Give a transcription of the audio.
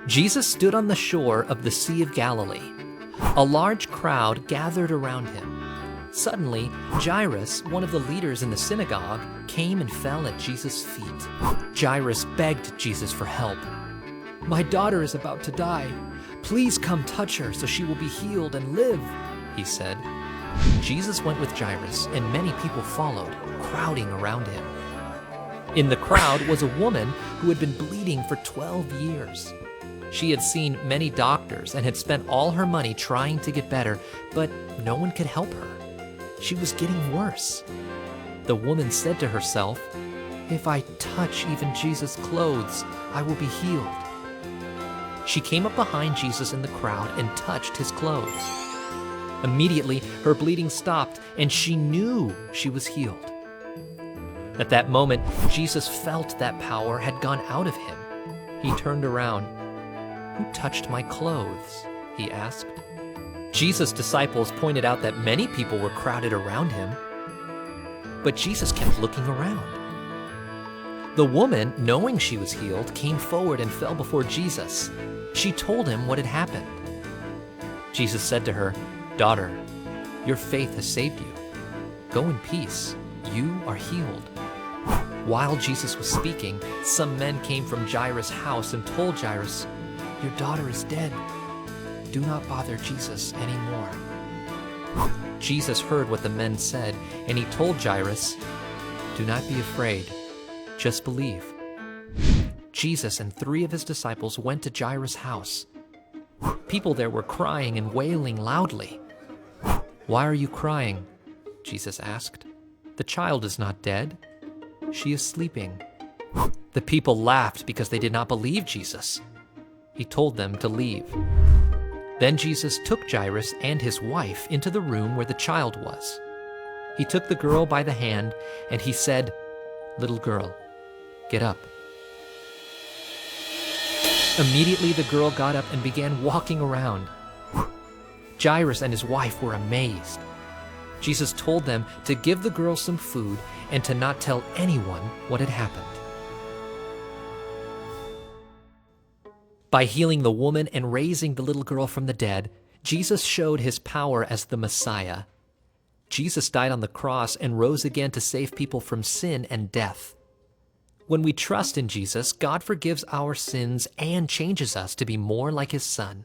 Jesus stood on the shore of the Sea of Galilee. A large crowd gathered around him. Suddenly, Jairus, one of the leaders in the synagogue, came and fell at Jesus' feet. Jairus begged Jesus for help. "My daughter is about to die. Please come touch her so she will be healed and live," he said. Jesus went with Jairus, and many people followed, crowding around him. In the crowd was a woman who had been bleeding for 12 years. She had seen many doctors and had spent all her money trying to get better, but no one could help her. She was getting worse. The woman said to herself, "If I touch even Jesus' clothes, I will be healed." She came up behind Jesus in the crowd and touched his clothes. Immediately, her bleeding stopped, and she knew she was healed. At that moment, Jesus felt that power had gone out of him. He turned around. "Who touched my clothes?" he asked. Jesus' disciples pointed out that many people were crowded around him, but Jesus kept looking around. The woman, knowing she was healed, came forward and fell before Jesus. She told him what had happened. Jesus said to her, "Daughter, your faith has saved you. Go in peace. You are healed." While Jesus was speaking, some men came from Jairus' house and told Jairus, "Your daughter is dead. Do not bother Jesus anymore." Jesus heard what the men said, and he told Jairus, "Do not be afraid. Just believe." Jesus and 3 of his disciples went to Jairus' house. People there were crying and wailing loudly. "Why are you crying?" Jesus asked. "The child is not dead. She is sleeping." The people laughed because they did not believe Jesus. He told them to leave. Then Jesus took Jairus and his wife into the room where the child was. He took the girl by the hand and he said, "Little girl, get up." Immediately the girl got up and began walking around. Jairus and his wife were amazed. Jesus told them to give the girl some food and to not tell anyone what had happened. By healing the woman and raising the little girl from the dead, Jesus showed his power as the Messiah. Jesus died on the cross and rose again to save people from sin and death. When we trust in Jesus, God forgives our sins and changes us to be more like his Son.